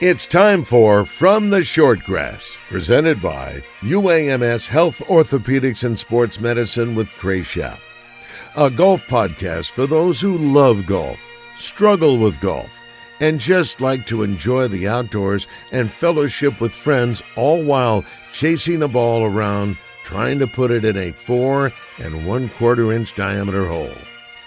It's time for From the Shortgrass, presented by UAMS Health Orthopedics and Sports Medicine with Trey, a golf podcast for those who love golf, struggle with golf, and just like to enjoy the outdoors and fellowship with friends, all while chasing a ball around, trying to put it in a 4 1/4 inch diameter hole.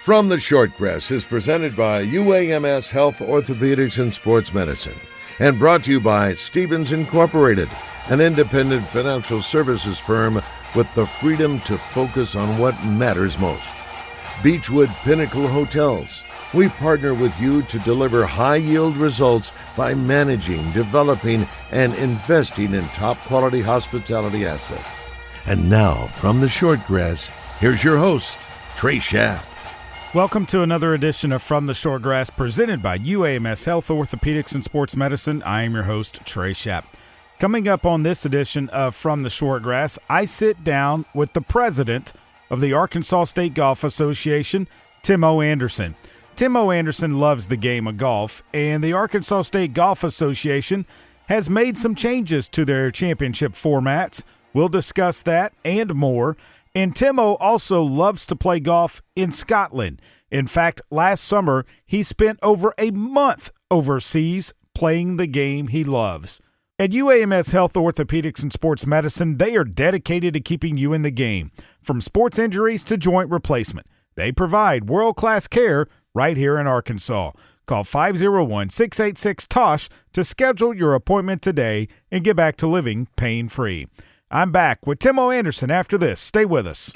From the Shortgrass is presented by UAMS Health Orthopedics and Sports Medicine, and brought to you by Stevens Incorporated, an independent financial services firm with the freedom to focus on what matters most. Beechwood Pinnacle Hotels. We partner with you to deliver high-yield results by managing, developing, and investing in top-quality hospitality assets. And now, from the Shortgrass, here's your host, Trey. Welcome to another edition of From the Shortgrass, presented by UAMS Health Orthopedics and Sports Medicine. I am your host, Trey. Coming up on this edition of From the Shortgrass, I sit down with the president of the Arkansas State Golf Association, Timo Anderson. Timo Anderson loves the game of golf, and the Arkansas State Golf Association has made some changes to their championship formats. We'll discuss that and more. And Timo also loves to play golf in Scotland. In fact, last summer, he spent over a month overseas playing the game he loves. At UAMS Health Orthopedics and Sports Medicine, they are dedicated to keeping you in the game, from sports injuries to joint replacement. They provide world-class care right here in Arkansas. Call 501-686-TOSH to schedule your appointment today and get back to living pain-free. I'm back with Timo Anderson after this. Stay with us.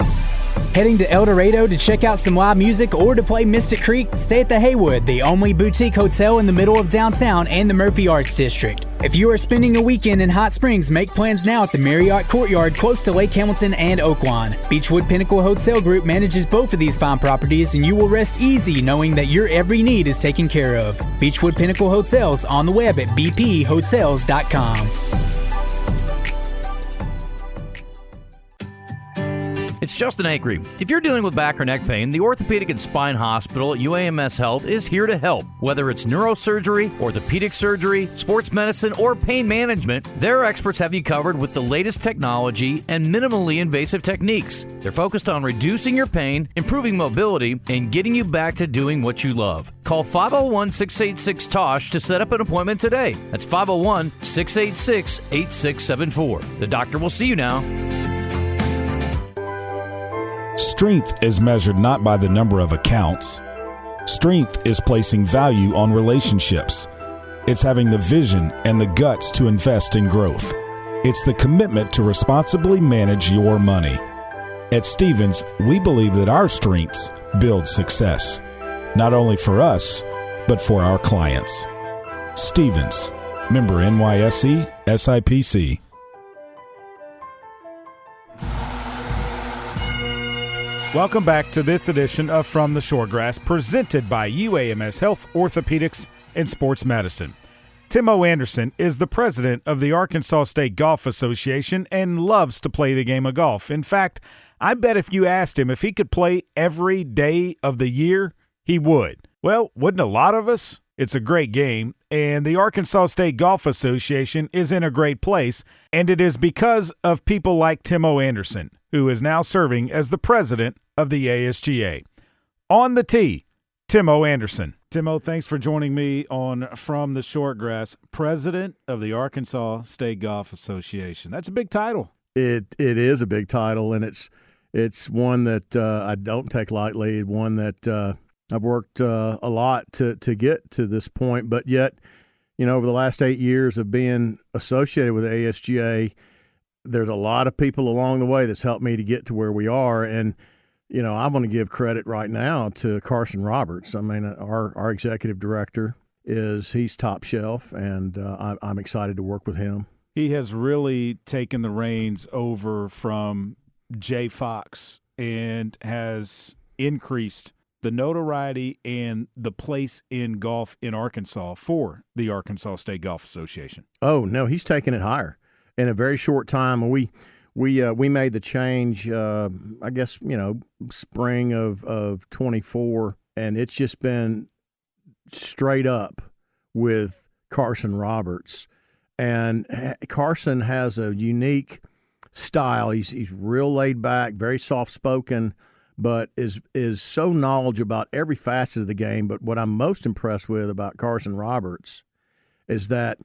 Heading to El Dorado to check out some live music or to play Mystic Creek? Stay at the Haywood, the only boutique hotel in the middle of downtown and the Murphy Arts District. If you are spending a weekend in Hot Springs, make plans now at the Marriott Courtyard close to Lake Hamilton and Oaklawn. Beechwood Pinnacle Hotel Group manages both of these fine properties, and you will rest easy knowing that your every need is taken care of. Beechwood Pinnacle Hotels on the web at bphotels.com. It's Justin Acree. If you're dealing with back or neck pain, the Orthopedic and Spine Hospital at UAMS Health is here to help. Whether it's neurosurgery, orthopedic surgery, sports medicine, or pain management, their experts have you covered with the latest technology and minimally invasive techniques. They're focused on reducing your pain, improving mobility, and getting you back to doing what you love. Call 501-686-TOSH to set up an appointment today. That's 501-686-8674. The doctor will see you now. Strength is measured not by the number of accounts. Strength is placing value on relationships. It's having the vision and the guts to invest in growth. It's the commitment to responsibly manage your money. At Stevens, we believe that our strengths build success, not only for us, but for our clients. Stevens, member NYSE, SIPC. Welcome back to this edition of From the Shortgrass, presented by UAMS Health Orthopedics and Sports Medicine. Timo Anderson is the president of the Arkansas State Golf Association and loves to play the game of golf. In fact, I bet if you asked him if he could play every day of the year, he would. Well, wouldn't a lot of us? It's a great game, and the Arkansas State Golf Association is in a great place, and it is because of people like Timo Anderson, who is now serving as the president of the ASGA. On the tee, Timo Anderson. Timo, thanks for joining me on From the Shortgrass, president of the Arkansas State Golf Association. That's a big title. It is a big title, and it's one that I don't take lightly, one that I've worked a lot to get to this point, but yet, over the last 8 years of being associated with the ASGA, there's a lot of people along the way that's helped me to get to where we are. And, I want to give credit right now to Carson Roberts. I mean, our executive director he's top shelf, and I'm excited to work with him. He has really taken the reins over from Jay Fox and has increased the notoriety and the place in golf in Arkansas for the Arkansas State Golf Association. Oh, no, he's taken it higher. In a very short time, we made the change, I guess, spring of 24, and it's just been straight up with Carson Roberts. And Carson has a unique style. He's real laid back, very soft spoken, but is so knowledgeable about every facet of the game. But what I'm most impressed with about Carson Roberts is that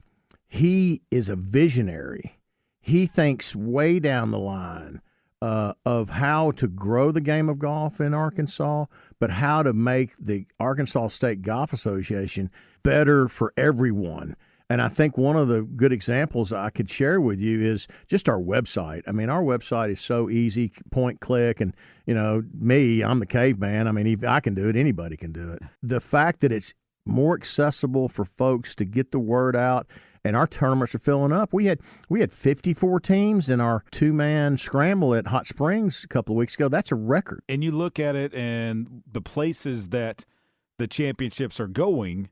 he is a visionary. He thinks way down the line of how to grow the game of golf in Arkansas, but how to make the Arkansas State Golf Association better for everyone. And I think one of the good examples I could share with you is just our website. I mean, our website is so easy, point, click, and, me, I'm the caveman. I mean, if I can do it, anybody can do it. The fact that it's more accessible for folks to get the word out, and our tournaments are filling up. We had 54 teams in our 2-man scramble at Hot Springs a couple of weeks ago. That's a record. And you look at it and the places that the championships are going,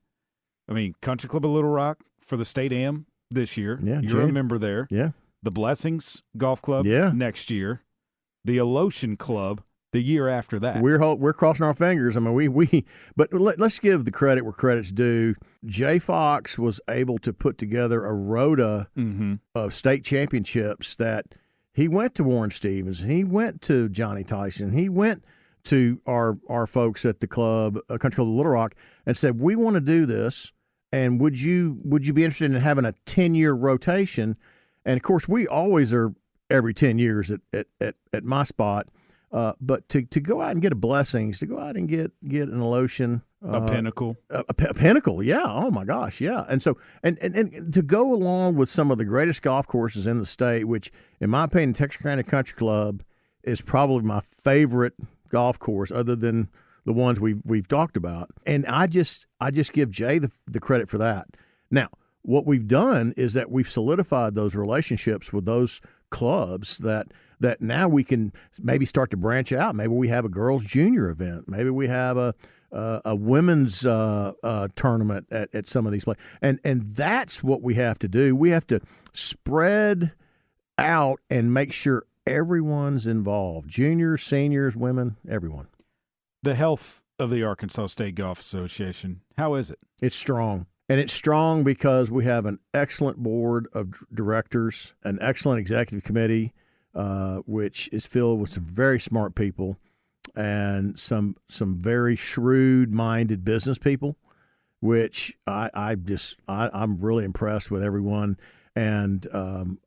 I mean, Country Club of Little Rock for the State Am this year. Yeah, you're a member there. Yeah. The Blessings Golf Club next year. The Alotian Club the year after that. We're crossing our fingers. I mean, but let's give the credit where credit's due. Jay Fox was able to put together a rota of state championships that he went to Warren Stevens, he went to Johnny Tyson, he went to our folks at the club, Country Club of Little Rock, and said, we want to do this. And would you be interested in having a 10-year rotation? And, of course, we always are every 10 years at my spot. But to go out and get a Blessings, to go out and get an Alotian. A Pinnacle. A Pinnacle, yeah. Oh, my gosh, yeah. And so and to go along with some of the greatest golf courses in the state, which, in my opinion, Texarkana Country Club is probably my favorite golf course other than – the ones we've talked about. And I just give Jay the credit for that. Now, what we've done is that we've solidified those relationships with those clubs that now we can maybe start to branch out. Maybe we have a girls' junior event. Maybe we have a women's tournament at some of these places. And that's what we have to do. We have to spread out and make sure everyone's involved. Juniors, seniors, women, everyone. The health of the Arkansas State Golf Association, how is it? It's strong. And it's strong because we have an excellent board of directors, an excellent executive committee, which is filled with some very smart people and some very shrewd-minded business people, which I'm really impressed with everyone. And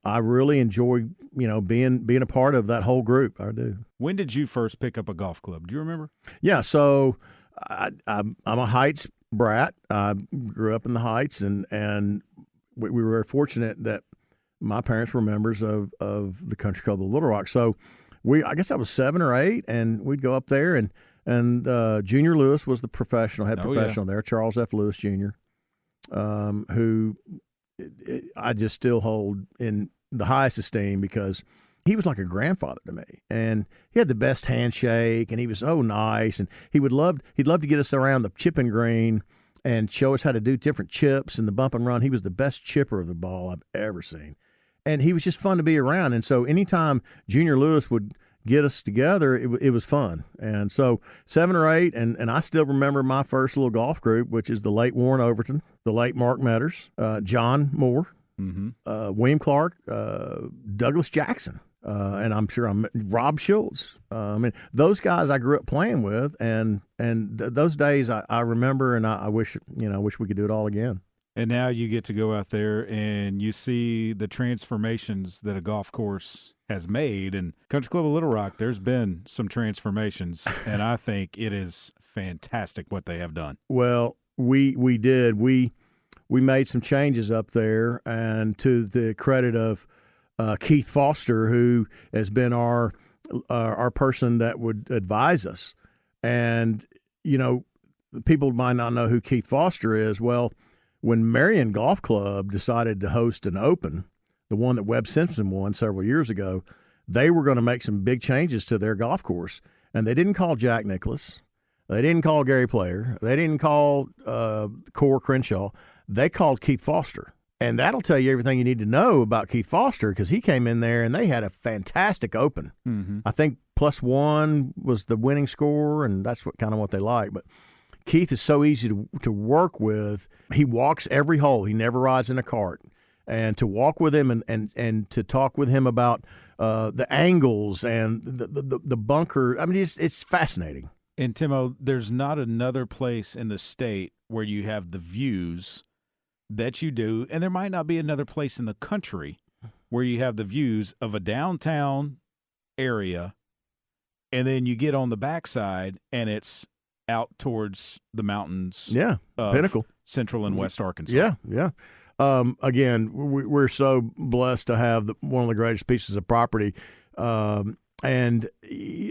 I really enjoy, being a part of that whole group. I do. When did you first pick up a golf club? Do you remember? Yeah, so I'm a Heights brat. I grew up in the Heights, and we were very fortunate that my parents were members of the Country Club of Little Rock. So I guess I was 7 or 8, and we'd go up there, and Junior Lewis was the head professional there, Charles F. Lewis Jr., who I just still hold in the highest esteem because he was like a grandfather to me, and he had the best handshake, and he was so nice, and he'd love to get us around the chipping green and show us how to do different chips and the bump and run. He was the best chipper of the ball I've ever seen, and he was just fun to be around. And so anytime Junior Lewis would get us together, it was fun. And so 7 or 8, and I still remember my first little golf group, which is the late Warren Overton, the late Mark Metters, John Moore, William Clark, Douglas Jackson, and I'm sure Rob Schultz. I mean, those guys I grew up playing with, and those days I remember, and I wish we could do it all again. And now you get to go out there and you see the transformations that a golf course has made. And Country Club of Little Rock, there's been some transformations, and I think it is fantastic what they have done. Well, we did. We made some changes up there, and to the credit of Keith Foster, who has been our person that would advise us. And, people might not know who Keith Foster is. Well, when Marion Golf Club decided to host an Open, the one that Webb Simpson won several years ago, they were going to make some big changes to their golf course. And they didn't call Jack Nicklaus. They didn't call Gary Player. They didn't call Core Crenshaw. They called Keith Foster. And that'll tell you everything you need to know about Keith Foster, because he came in there and they had a fantastic Open. Mm-hmm. I think +1 was the winning score, and that's what they like. But Keith is so easy to work with. He walks every hole. He never rides in a cart. And to walk with him and to talk with him about the angles and the bunker, I mean, it's fascinating. And, Timo, there's not another place in the state where you have the views that you do, and there might not be another place in the country where you have the views of a downtown area, and then you get on the backside, and it's out towards the mountains. Yeah, Pinnacle. Central and West Arkansas. Yeah. Again, we're so blessed to have one of the greatest pieces of property. And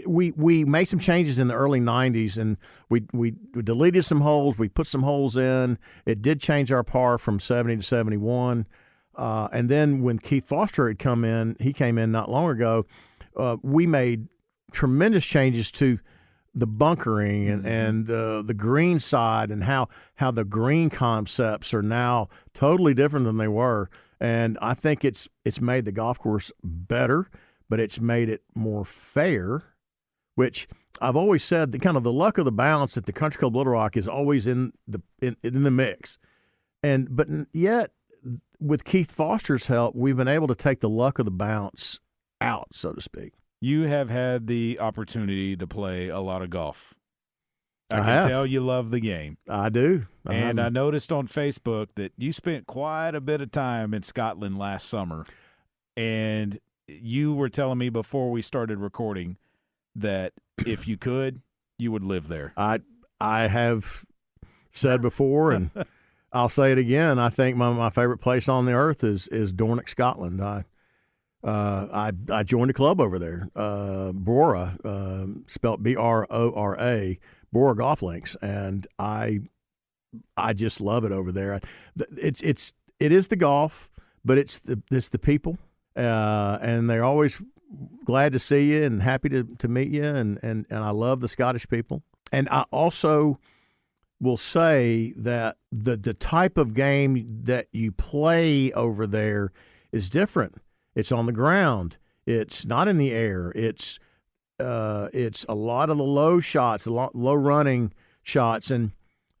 we made some changes in the early 90s, and we deleted some holes. We put some holes in. It did change our par from 70 to 71. And then when Keith Foster had come in, he came in not long ago, we made tremendous changes to the bunkering and the green side, and how the green concepts are now totally different than they were. And I think it's made the golf course better, but it's made it more fair, which I've always said the kind of the luck of the balance at the Country Club Little Rock is always in the mix. But yet with Keith Foster's help, we've been able to take the luck of the bounce out, so to speak. You have had the opportunity to play a lot of golf. I have. can tell you love the game. I do. And I noticed on Facebook that you spent quite a bit of time in Scotland last summer. And you were telling me before we started recording that if you could, you would live there. I have said before, and I'll say it again, I think my favorite place on the earth is Dornoch, Scotland. I joined a club over there, Brora, spelled Brora, Brora Golf Links, and I just love it over there. It is the golf, but it's the people, and they're always glad to see you and happy to meet you, and I love the Scottish people. And I also will say that the type of game that you play over there is different. It's on the ground. It's not in the air. It's a lot of the low shots, low running shots. And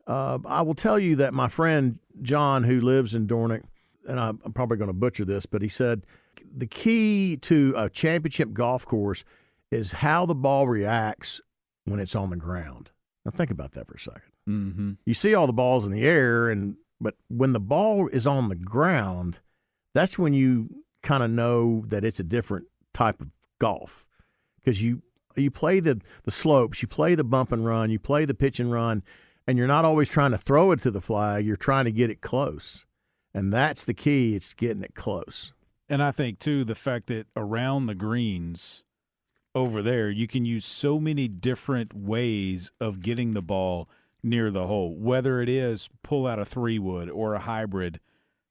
I will tell you that my friend John, who lives in Dornoch, and I'm probably going to butcher this, but he said the key to a championship golf course is how the ball reacts when it's on the ground. Now think about that for a second. Mm-hmm. You see all the balls in the air, but when the ball is on the ground, that's when you kind of know that it's a different type of golf, because you play the slopes, you play the bump and run, you play the pitch and run, and you're not always trying to throw it to the flag. You're trying to get it close, and that's the key. It's getting it close. And I think too the fact that around the greens over there, you can use so many different ways of getting the ball near the hole, whether it is pull out a 3-wood or a hybrid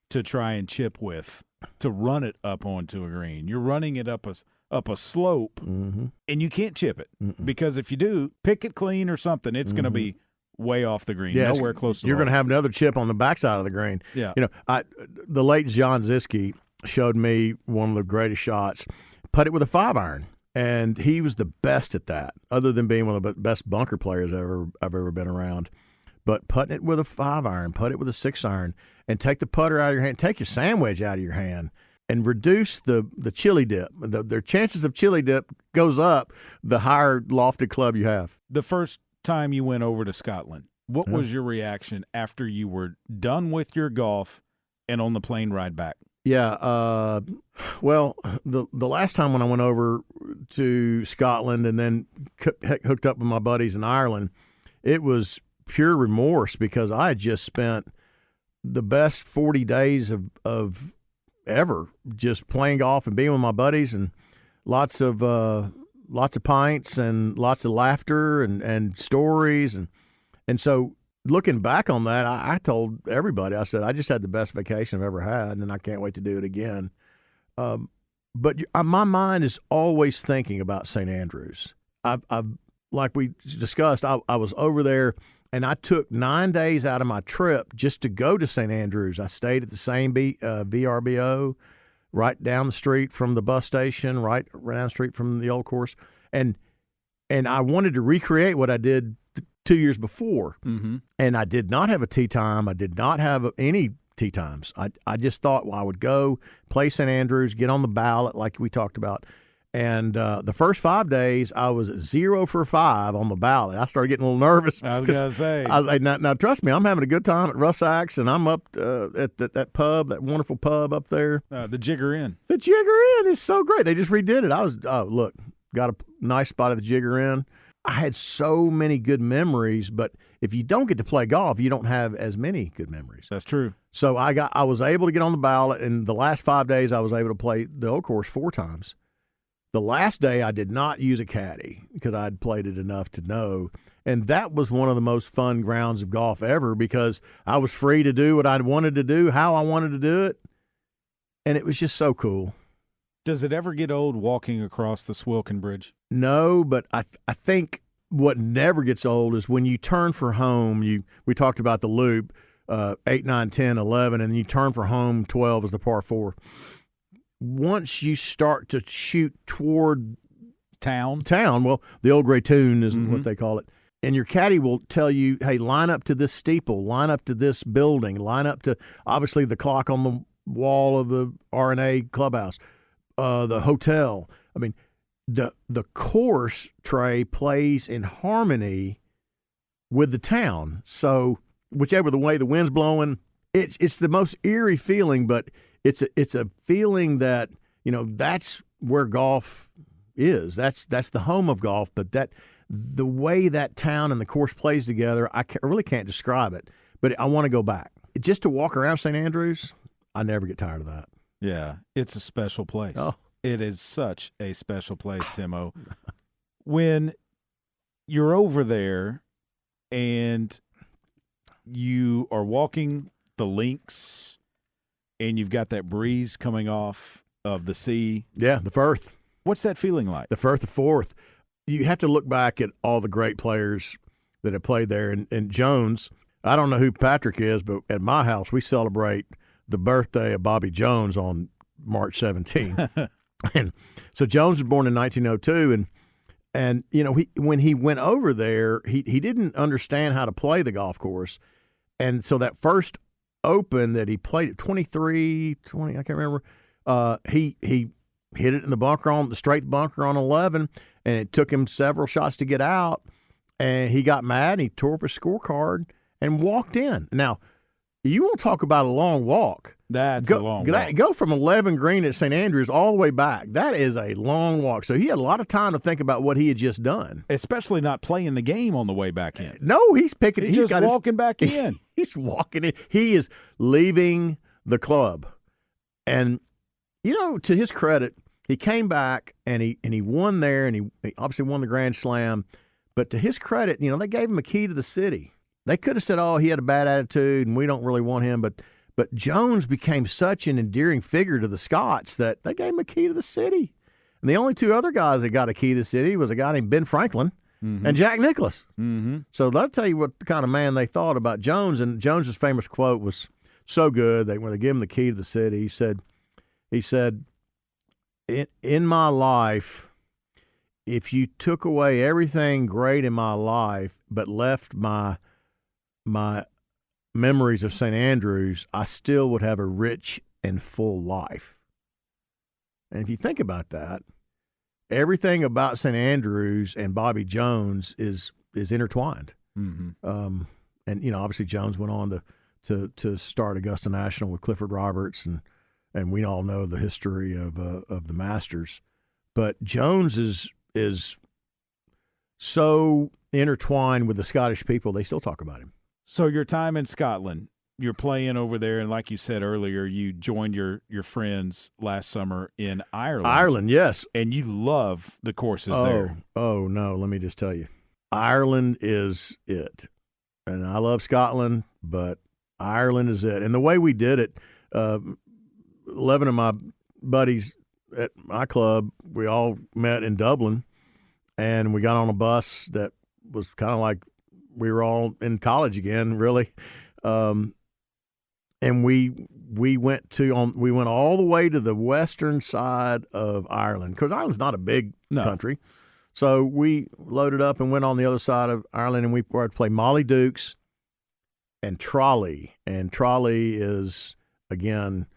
to try and chip with, to run it up onto a green. You're running it up a slope, mm-hmm. and you can't chip it. Mm-mm. Because if you do, pick it clean or something, it's going to be way off the green, nowhere close to the You're hole. going to have another chip on the backside of the green. Yeah. The late John Ziske showed me one of the greatest shots, put it with a 5-iron, and he was the best at that, other than being one of the best bunker players I've ever been around. But putting it with a 5-iron, put it with a 6-iron, and take the putter out of your hand, take your sandwich out of your hand, and reduce the chili dip. Their chances of chili dip goes up the higher lofted club you have. The first time you went over to Scotland, what was your reaction after you were done with your golf and on the plane ride back? Yeah, well, the last time when I went over to Scotland and then hooked up with my buddies in Ireland, it was pure remorse, because I had just spent the best 40 days of ever just playing golf and being with my buddies, and lots of pints and lots of laughter and stories, and so looking back on that, I told everybody, I said, I just had the best vacation I've ever had, and I can't wait to do it again. But my mind is always thinking about St. Andrews. I've like we discussed, I was over there, and I took 9 days out of my trip just to go to St. Andrews. I stayed at the same VRBO right down the street from the bus station, right down the street from the old course. And I wanted to recreate what I did 2 years before. Mm-hmm. And I did not have a tee time. I did not have any tee times. I just thought, well, I would go play St. Andrews, get on the ballot like we talked about. And the first 5 days, I was 0 for 5 on the ballot. I started getting a little nervous. I was going to say. I was like, now, trust me, I'm having a good time at Russ Axe, and I'm up at that pub, that wonderful pub up there. The Jigger Inn. The Jigger Inn is so great. They just redid it. Look, got a nice spot at the Jigger Inn. I had so many good memories, but if you don't get to play golf, you don't have as many good memories. That's true. So I was able to get on the ballot, and the last 5 days I was able to play the old course 4 times. The last day I did not use a caddy because I'd played it enough to know, and that was one of the most fun grounds of golf ever because I was free to do what I wanted to do, how I wanted to do it, and it was just so cool. Does it ever get old walking across the Swilken Bridge? No, but I think what never gets old is when you turn for home. We talked about the loop, 8, 9, 10, 11, and then you turn for home, 12 is the par 4. Once you start to shoot toward town, well, the old gray tune is what they call it, and your caddy will tell you, hey, line up to this steeple, line up to this building, line up to, obviously, the clock on the wall of the R&A clubhouse, the hotel. I mean, the course, Trey, plays in harmony with the town. So whichever the way the wind's blowing, it's the most eerie feeling, but it's a feeling that, that's where golf is. That's the home of golf, but the way that town and the course plays together, I really can't describe it, but I want to go back. Just to walk around St. Andrews, I never get tired of that. Yeah, it's a special place. Oh. It is such a special place, Timo. When you're over there and you are walking the links and you've got that breeze coming off of the sea. Yeah, the Firth. What's that feeling like? The Firth, the Fourth. You have to look back at all the great players that have played there. And Jones, I don't know who Patrick is, but at my house we celebrate the birthday of Bobby Jones on March 17th. And so Jones was born in 1902, and when he went over there, he didn't understand how to play the golf course. And so that first Open that he played at 23, 20, I can't remember, he hit it in the bunker on the straight bunker on 11, and it took him several shots to get out, and he got mad and he tore up his scorecard and walked in. Now, you want to talk about a long walk. That's a long walk. Go from 11 green at St. Andrews all the way back. That is a long walk. So he had a lot of time to think about what he had just done. Especially not playing the game on the way back in. No, he's picking. He's just walking back in. He's walking in. He is leaving the club. And, to his credit, he came back and he won there, and he obviously won the Grand Slam. But to his credit, they gave him a key to the city. They could have said, oh, he had a bad attitude and we don't really want him. But Jones became such an endearing figure to the Scots that they gave him a key to the city. And the only two other guys that got a key to the city was a guy named Ben Franklin and Jack Nicklaus. Mm-hmm. So that'll tell you what kind of man they thought about Jones. And Jones's famous quote was so good that when they gave him the key to the city, he said, in my life, if you took away everything great in my life but left my memories of St. Andrews, I still would have a rich and full life. And if you think about that, everything about St. Andrews and Bobby Jones is intertwined. Mm-hmm. And obviously Jones went on to start Augusta National with Clifford Roberts, and we all know the history of the Masters. But Jones is so intertwined with the Scottish people, they still talk about him. So your time in Scotland, you're playing over there, and like you said earlier, you joined your friends last summer in Ireland. Ireland, yes. And you love the courses there. Oh, no, let me just tell you. Ireland is it. And I love Scotland, but Ireland is it. And the way we did it, 11 of my buddies at my club, we all met in Dublin, and we got on a bus that was kind of like we were all in college again, really. And we went all the way to the western side of Ireland, because Ireland's not a big country. So we loaded up and went on the other side of Ireland, and we were to play Molly Dukes and Trolley. And Trolley is, again,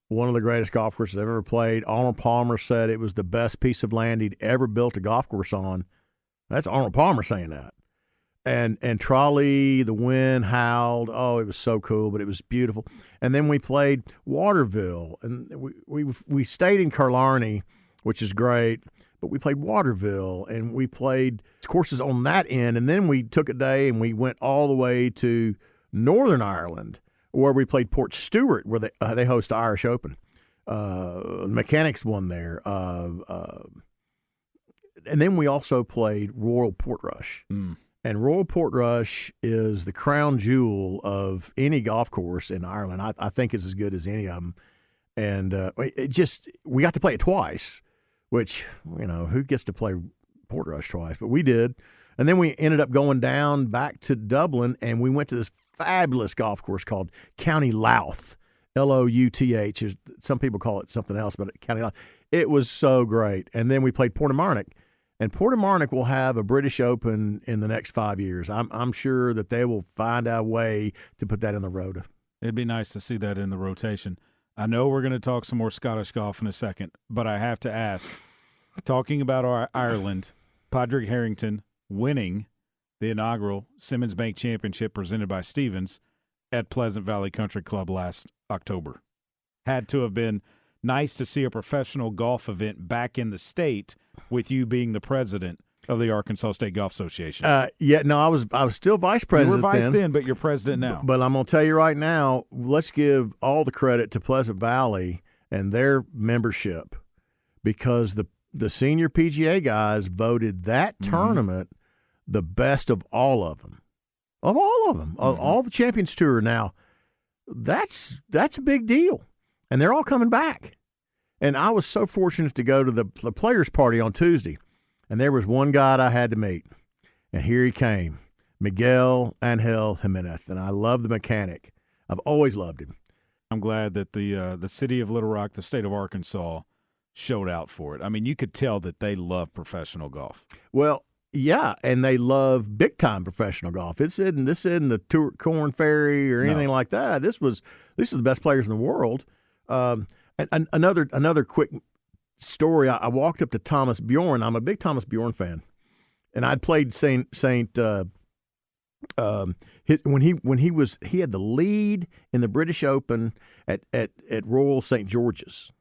one of the greatest golf courses I've ever played. Arnold Palmer said it was the best piece of land he'd ever built a golf course on. That's Arnold Palmer saying that. And Trolley, the wind howled. Oh, it was so cool, but it was beautiful. And then we played Waterville, and we stayed in Killarney, which is great. But we played Waterville, and we played courses on that end. And then we took a day and we went all the way to Northern Ireland, where we played Port Stewart, where they host the Irish Open. Mechanics won there. And then we also played Royal Portrush. And Royal Portrush is the crown jewel of any golf course in Ireland. I think it's as good as any of them. And we got to play it twice, which, who gets to play Portrush twice? But we did. And then we ended up going down back to Dublin, and we went to this fabulous golf course called County Louth, Louth. Some people call it something else, but County Louth. It was so great. And then we played Portamarnock. And Portamarnock will have a British Open in the next 5 years. I'm sure that they will find a way to put that in the rota. It'd be nice to see that in the rotation. I know we're going to talk some more Scottish golf in a second, but I have to ask, talking about our Ireland, Padraig Harrington winning the inaugural Simmons Bank Championship presented by Stevens at Pleasant Valley Country Club last October. Had to have been nice to see a professional golf event back in the state with you being the president of the Arkansas State Golf Association. I was still vice president. You were vice then, but you're president now. But I'm going to tell you right now, let's give all the credit to Pleasant Valley and their membership, because the senior PGA guys voted that tournament the best of all of them. Of all of them. Of all the Champions Tour. Now, that's a big deal. And they're all coming back. And I was so fortunate to go to the players' party on Tuesday. And there was one guy I had to meet. And here he came, Miguel Angel Jimenez. And I love the mechanic. I've always loved him. I'm glad that the city of Little Rock, the state of Arkansas, showed out for it. I mean, you could tell that they love professional golf. Well, yeah, and they love big-time professional golf. This isn't the Corn Ferry or anything like that. These are the best players in the world. And another quick story. I walked up to Thomas Bjorn. I'm a big Thomas Bjorn fan, and I'd played when he had the lead in the British Open at Royal St. George's,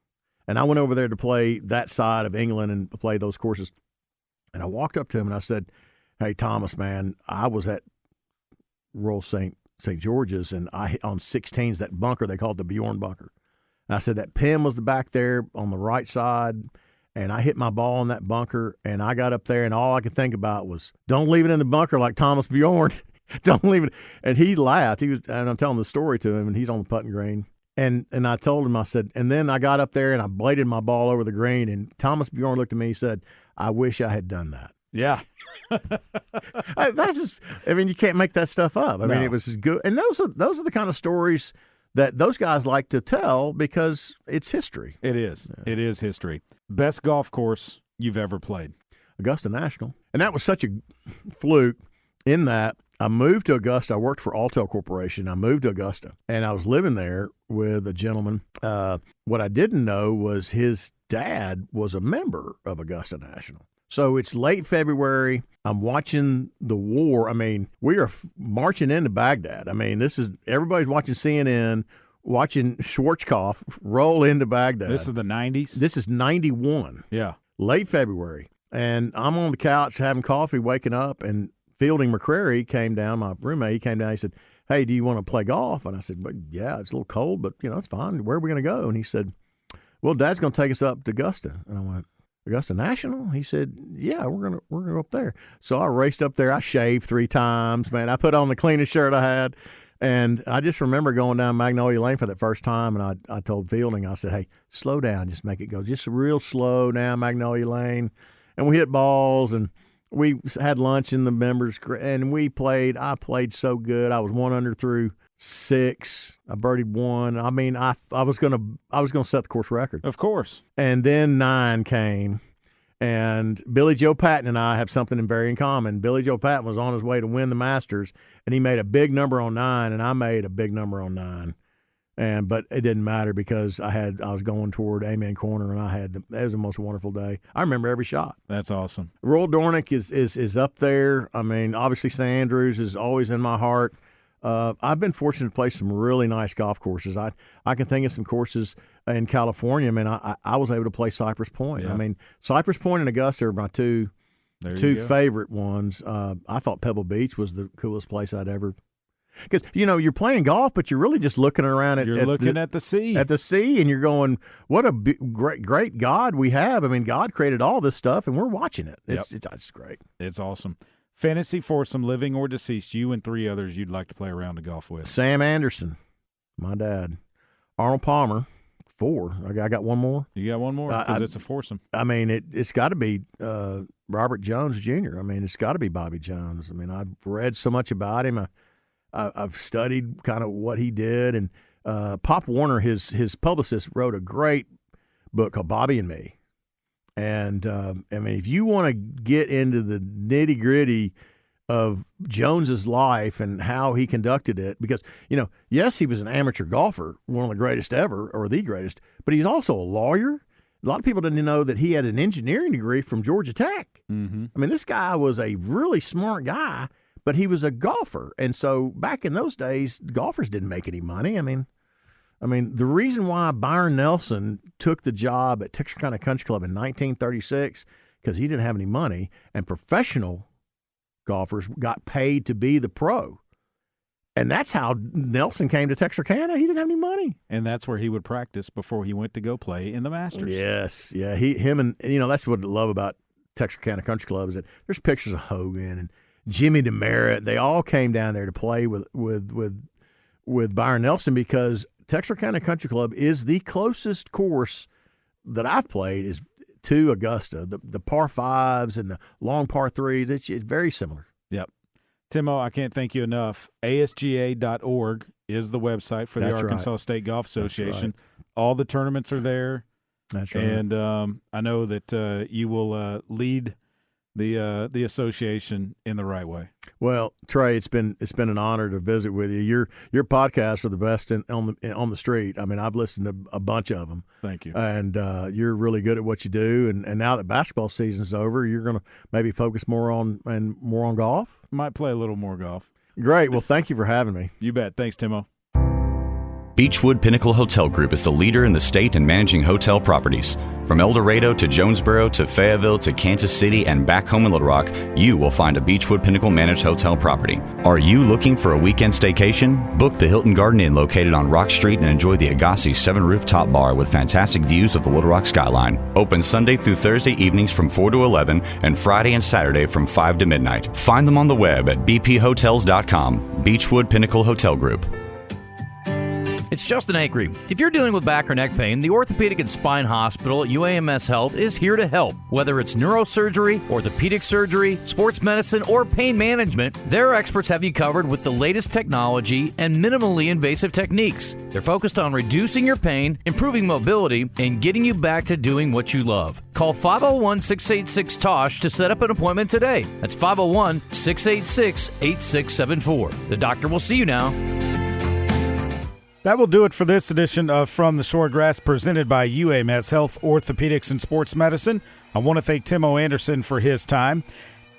and I went over there to play that side of England and play those courses. And I walked up to him and I said, "Hey Thomas, man, I was at Royal St. George's, and I hit on 16s that bunker they called the Bjorn bunker." And I said that pin was back there on the right side, and I hit my ball in that bunker, and I got up there, and all I could think about was, don't leave it in the bunker like Thomas Bjorn. Don't leave it. And he laughed. And I'm telling the story to him, and he's on the putting green. And I told him, I said, and then I got up there and I bladed my ball over the green, and Thomas Bjorn looked at me and said, "I wish I had done that." Yeah. You can't make that stuff up. I mean, it was good. And those are the kind of stories that those guys like to tell because it's history. It is. Yeah. It is history. Best golf course you've ever played? Augusta National. And that was such a fluke in that I moved to Augusta. I worked for Altel Corporation. I moved to Augusta, and I was living there with a gentleman. What I didn't know was his dad was a member of Augusta National. So it's late February. I'm watching the war. I mean, we are marching into Baghdad. I mean, everybody's watching CNN, watching Schwarzkopf roll into Baghdad. This is the 90s? This is 91. Yeah. Late February. And I'm on the couch having coffee, waking up, and Fielding McCrary came down, my roommate. He came down. He said, "Hey, do you want to play golf?" And I said, "Well, yeah, it's a little cold, but, it's fine. Where are we going to go?" And he said, "Well, Dad's going to take us up to Augusta." And I went, "Augusta National?" He said, "Yeah, we're gonna go up there." So I raced up there. I shaved 3 times, man. I put on the cleanest shirt I had. And I just remember going down Magnolia Lane for that first time, and I told Fielding, I said, "Hey, slow down. Just make it go just real slow down Magnolia Lane." And we hit balls, and we had lunch in the members, and we played. I played so good. I was 1 under through 6. I birdied 1. I mean, I was gonna set the course record. Of course. And then 9 came, And Billy Joe Patton and I have something very in common. Billy Joe Patton was on his way to win the Masters, and he made a big number on 9, and I made a big number on 9. But it didn't matter because I was going toward Amen Corner, and it was the most wonderful day. I remember every shot. That's awesome. Royal Dornick is up there. I mean, obviously St. Andrews is always in my heart. I've been fortunate to play some really nice golf courses. I can think of some courses in California. I mean, I was able to play Cypress Point. Yeah. I mean, Cypress Point and Augusta are my two favorite ones. I thought Pebble Beach was the coolest place I'd ever. Because, you're playing golf, but you're really just looking around at the sea. At the sea, and you're going, what a great God we have. I mean, God created all this stuff, and we're watching it. It's great. It's awesome. Fantasy foursome, living or deceased, you and 3 others you'd like to play around the golf with. Sam Anderson, my dad. Arnold Palmer, 4. I got one more. You got one more? Because it's a foursome. I mean, it's got to be Robert Jones Jr. I mean, it's got to be Bobby Jones. I mean, I've read so much about him. I've studied kind of what he did. And Pop Warner, his publicist, wrote a great book called Bobby and Me. And, I mean, if you want to get into the nitty-gritty of Jones's life and how he conducted it, because, yes, he was an amateur golfer, one of the greatest ever, or the greatest, but he's also a lawyer. A lot of people didn't know that he had an engineering degree from Georgia Tech. Mm-hmm. I mean, this guy was a really smart guy, but he was a golfer. And so back in those days, golfers didn't make any money. I mean, the reason why Byron Nelson took the job at Texarkana Country Club in 1936, because he didn't have any money, and professional golfers got paid to be the pro. And that's how Nelson came to Texarkana. He didn't have any money. And that's where he would practice before he went to go play in the Masters. Yes. Yeah. Him and that's what I love about Texarkana Country Club is that there's pictures of Hogan and Jimmy DeMeritt. They all came down there to play with Byron Nelson because Texarkana Country Club is the closest course that I've played is to Augusta. The par 5s and the long par 3s, it's very similar. Yep. Timo, I can't thank you enough. ASGA.org is the website for the Arkansas State Golf Association. Right. All the tournaments are there. That's right. And I know that you will lead the association in the right way. Well, Trey, it's been an honor to visit with you. Your podcasts are the best on the street. I mean, I've listened to a bunch of them. Thank you. And you're really good at what you do. And now that basketball season's over, you're going to maybe focus more on golf. Might play a little more golf. Great. Well, thank you for having me. You bet. Thanks, Timo. Beechwood Pinnacle Hotel Group is the leader in the state in managing hotel properties. From El Dorado to Jonesboro to Fayetteville to Kansas City and back home in Little Rock, you will find a Beechwood Pinnacle managed hotel property. Are you looking for a weekend staycation? Book the Hilton Garden Inn located on Rock Street and enjoy the Agassi 7-rooftop bar with fantastic views of the Little Rock skyline. Open Sunday through Thursday evenings from 4 to 11 and Friday and Saturday from 5 to midnight. Find them on the web at bphotels.com. Beechwood Pinnacle Hotel Group. It's Justin Acree. If you're dealing with back or neck pain, the Orthopedic and Spine Hospital at UAMS Health is here to help. Whether it's neurosurgery, orthopedic surgery, sports medicine, or pain management, their experts have you covered with the latest technology and minimally invasive techniques. They're focused on reducing your pain, improving mobility, and getting you back to doing what you love. Call 501-686-TOSH to set up an appointment today. That's 501-686-8674. The doctor will see you now. That will do it for this edition of From the Shortgrass, presented by UAMS Health, Orthopedics, and Sports Medicine. I want to thank Timo Anderson for his time.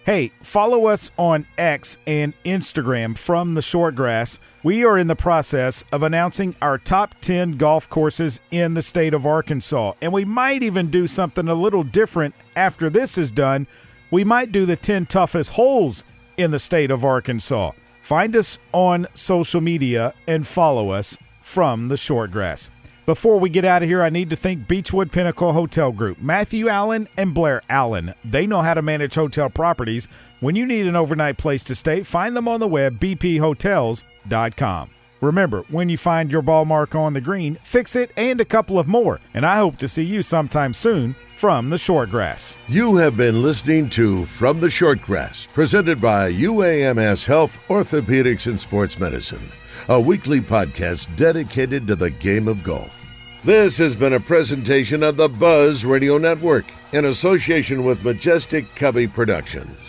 Hey, follow us on X and Instagram, From the Shortgrass. We are in the process of announcing our top 10 golf courses in the state of Arkansas, and we might even do something a little different after this is done. We might do the 10 toughest holes in the state of Arkansas. Find us on social media and follow us. From the Shortgrass. Before we get out of here, I need to thank Beechwood Pinnacle Hotel Group, Matthew Allen and Blair Allen. They know how to manage hotel properties. When you need an overnight place to stay, find them on the web, bphotels.com. Remember, when you find your ball mark on the green, fix it and a couple of more. And I hope to see you sometime soon from the Shortgrass. You have been listening to From the Shortgrass, presented by UAMS Health, Orthopedics, and Sports Medicine, a weekly podcast dedicated to the game of golf. This has been a presentation of the Buzz Radio Network in association with Majestic Cubby Productions.